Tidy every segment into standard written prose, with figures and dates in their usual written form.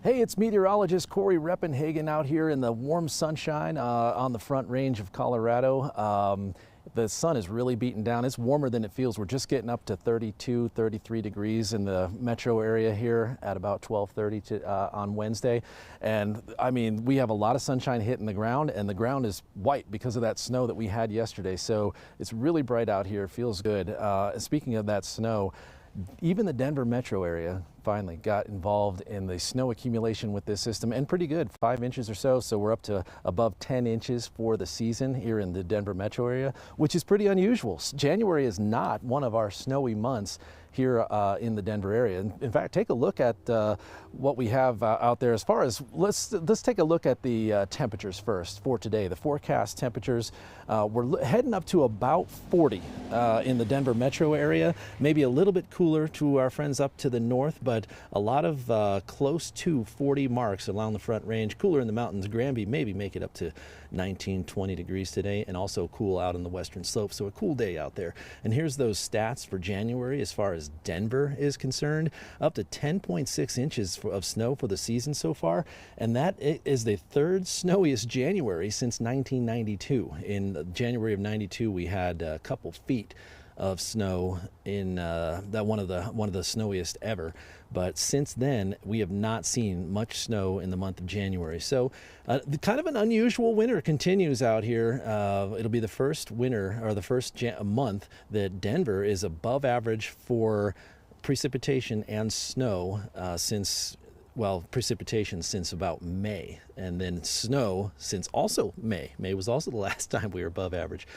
Hey, it's meteorologist Cory Reppenhagen out here in the warm sunshine on the Front Range of Colorado. The sun is really beating down. It's warmer than it feels. We're just getting up to 32, 33 degrees in the metro area here at about 12:30 on Wednesday. And I mean, we have a lot of sunshine hitting the ground, and the ground is white because of that snow that we had yesterday. So it's really bright out here. It feels good. Speaking of that snow, even the Denver metro area finally got involved in the snow accumulation with this system, and pretty good, 5 inches or so. So we're up to above 10 inches for the season here in the Denver metro area, which is pretty unusual. January is not one of our snowy months here in the Denver area. In fact, take a look at what we have out there as far as, let's take a look at the temperatures first for today. The forecast temperatures, we're heading up to about 40 in the Denver metro area, maybe a little bit cooler to our friends up to the north, but a lot of close to 40 marks along the Front Range. Cooler in the mountains. Granby maybe make it up to 19, 20 degrees today, and also cool out on the western slope. So a cool day out there. And here's those stats for January as far as Denver is concerned. Up to 10.6 inches of snow for the season so far, and that is the third snowiest January since 1992. In January of 92, we had a couple feet of snow in that one of the snowiest ever. But since then, we have not seen much snow in the month of January. So kind of an unusual winter continues out here. It'll be the first winter, or the first month, that Denver is above average for precipitation and snow since, well, precipitation since about May, and then snow since also May. May was also the last time we were above average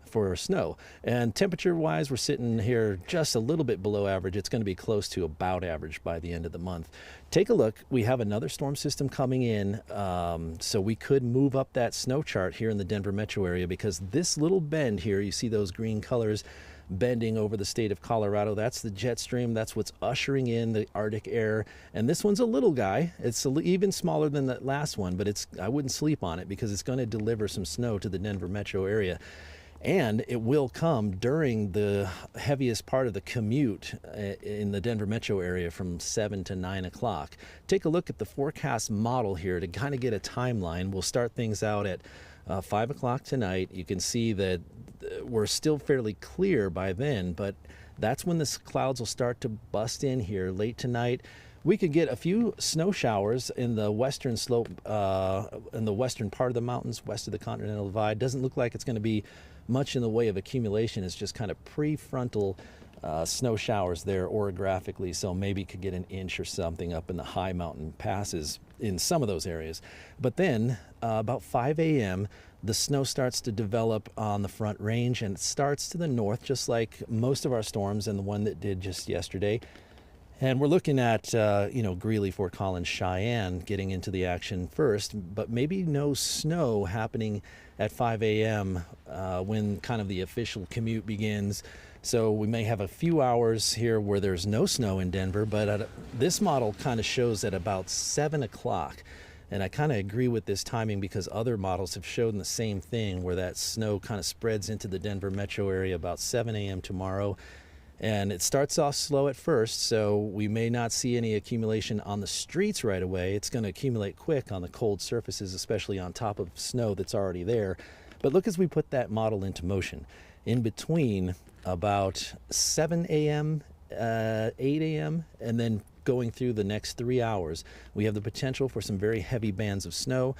for snow. And temperature wise, we're sitting here just a little bit below average. It's going to be close to about average by the end of the month. Take a look. We have another storm system coming in, so we could move up that snow chart here in the Denver metro area, because this little bend here, you see those green colors bending over the state of Colorado. That's the jet stream. That's what's ushering in the Arctic air. And this one's a little guy. It's even smaller than that last one, but I wouldn't sleep on it, because it's going to deliver some snow to the Denver metro area. And it will come during the heaviest part of the commute in the Denver metro area from 7 to 9 o'clock. Take a look at the forecast model here to kind of get a timeline. We'll start things out at 5 o'clock tonight. You can see that we're still fairly clear by then, but that's when the clouds will start to bust in here late tonight. We could get a few snow showers in the western slope, in the western part of the mountains, west of the Continental Divide. Doesn't look like it's going to be much in the way of accumulation. It's just kind of prefrontal snow showers there orographically, so maybe could get an inch or something up in the high mountain passes in some of those areas. But then about 5 a.m., the snow starts to develop on the Front Range, and it starts to the north, just like most of our storms and the one that did just yesterday. And we're looking at, Greeley, Fort Collins, Cheyenne getting into the action first, but maybe no snow happening at 5 a.m. When kind of the official commute begins. So we may have a few hours here where there's no snow in Denver, but this model kind of shows at about 7 o'clock. And I kind of agree with this timing, because other models have shown the same thing, where that snow kind of spreads into the Denver metro area about 7 a.m. tomorrow. And it starts off slow at first, so we may not see any accumulation on the streets right away. It's going to accumulate quick on the cold surfaces, especially on top of snow that's already there. But look as we put that model into motion. In between about 7 a.m., 8 a.m., and then going through the next 3 hours, we have the potential for some very heavy bands of snow,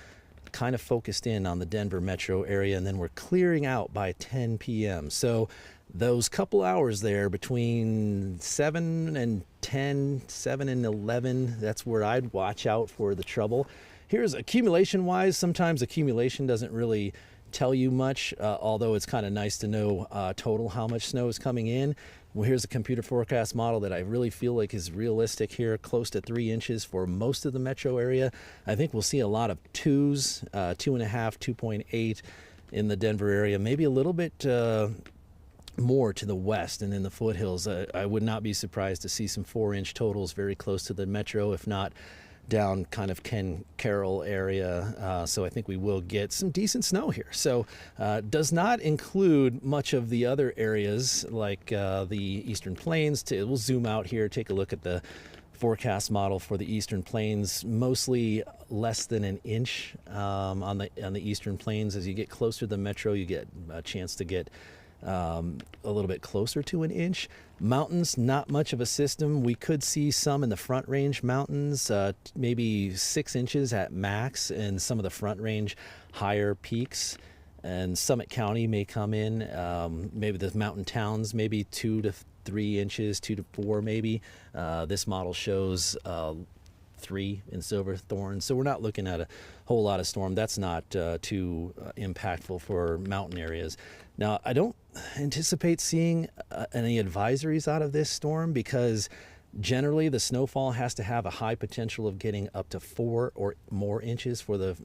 kind of focused in on the Denver metro area, and then we're clearing out by 10 p.m. So those couple hours there between 7 and 10, 7 and 11, that's where I'd watch out for the trouble. Here's accumulation-wise. Sometimes accumulation doesn't really tell you much, although it's kind of nice to know total how much snow is coming in. Well, here's a computer forecast model that I really feel like is realistic here, close to 3 inches for most of the metro area. I think we'll see a lot of 2s, 2.5, 2.8 in the Denver area, maybe a little bit more to the west and in the foothills. I would not be surprised to see some 4-inch totals very close to the metro, if not down kind of Ken Carroll area. So I think we will get some decent snow here. So does not include much of the other areas like the Eastern Plains. We'll zoom out here, take a look at the forecast model for the eastern plains, mostly less than an inch on the eastern plains. As you get closer to the metro, you get a chance to get a little bit closer to an inch. Mountains, not much of a system. We could see some in the Front Range mountains, maybe 6 inches at max, and some of the Front Range higher peaks. And Summit County may come in, maybe the mountain towns, maybe 2 to 3 inches, 2 to 4 maybe. This model shows 3 in Silverthorne, so we're not looking at a whole lot of storm. That's not too impactful for mountain areas. Now, I don't anticipate seeing any advisories out of this storm, because generally the snowfall has to have a high potential of getting up to 4 or more inches for the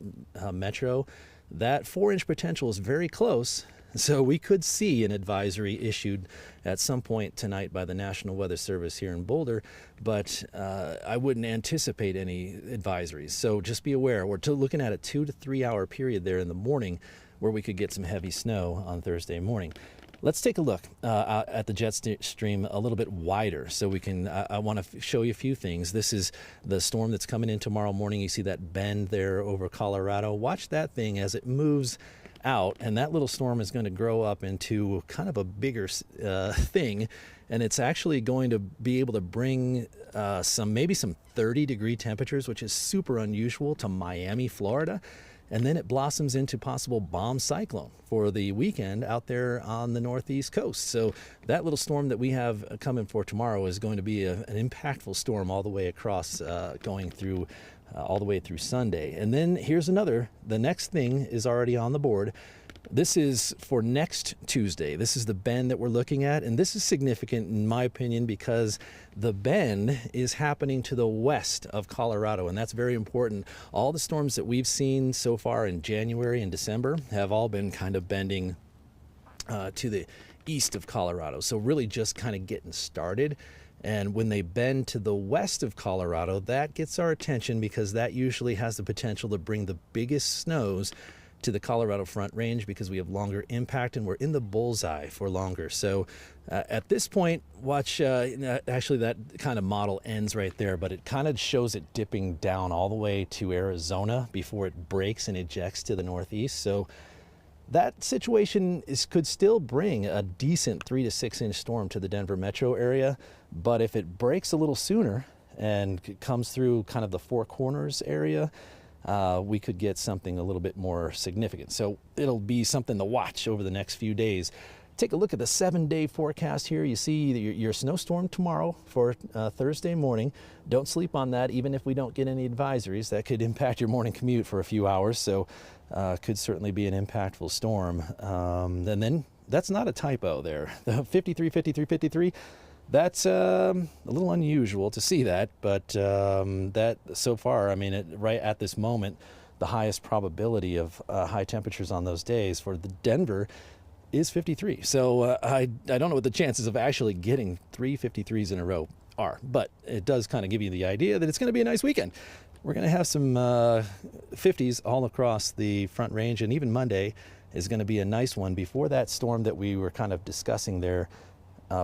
metro. That 4-inch potential is very close, so we could see an advisory issued at some point tonight by the National Weather Service here in Boulder, but I wouldn't anticipate any advisories. So just be aware, we're looking at a 2 to 3 hour period there in the morning where we could get some heavy snow on Thursday morning. Let's take a look at the jet stream a little bit wider, so we can, I want to show you a few things. This is the storm that's coming in tomorrow morning. You see that bend there over Colorado. Watch that thing as it moves out, and that little storm is going to grow up into kind of a bigger thing, and it's actually going to be able to bring maybe some 30-degree temperatures, which is super unusual, to Miami, Florida. And then it blossoms into possible bomb cyclone for the weekend out there on the northeast coast. So that little storm that we have coming for tomorrow is going to be an impactful storm all the way across, going through all the way through Sunday. And then here's another. The next thing is already on the board. This is for next Tuesday. This is the bend that we're looking at, and this is significant in my opinion because the bend is happening to the west of Colorado, and that's very important. All the storms that we've seen so far in January and December have all been kind of bending to the east of Colorado, so really just kind of getting started. And when they bend to the west of Colorado, that gets our attention because that usually has the potential to bring the biggest snows to the Colorado Front Range, because we have longer impact and we're in the bullseye for longer. So at this point, watch, actually that kind of model ends right there, but it kind of shows it dipping down all the way to Arizona before it breaks and ejects to the northeast. So that situation could still bring a decent 3 to 6 inch storm to the Denver metro area. But if it breaks a little sooner and comes through kind of the Four Corners area, we could get something a little bit more significant. So it'll be something to watch over the next few days. Take a look at the 7-day forecast here. You see your snowstorm tomorrow for Thursday morning. Don't sleep on that, even if we don't get any advisories. That could impact your morning commute for a few hours, so could certainly be an impactful storm. And then that's not a typo there. The 53, 53, 53. That's a little unusual to see that, but that so far, I mean, right at this moment, the highest probability of high temperatures on those days for the Denver is 53. So I don't know what the chances of actually getting 3 53s in a row are, but it does kind of give you the idea that it's going to be a nice weekend. We're going to have some 50s all across the Front Range, and even Monday is going to be a nice one before that storm that we were kind of discussing there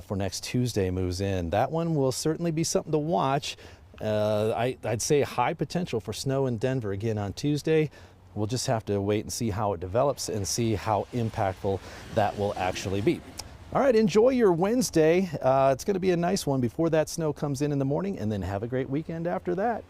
for next Tuesday moves in. That one will certainly be something to watch. I'd say high potential for snow in Denver again on Tuesday. We'll just have to wait and see how it develops and see how impactful that will actually be. All right, enjoy your Wednesday. It's going to be a nice one before that snow comes in the morning, and then have a great weekend after that.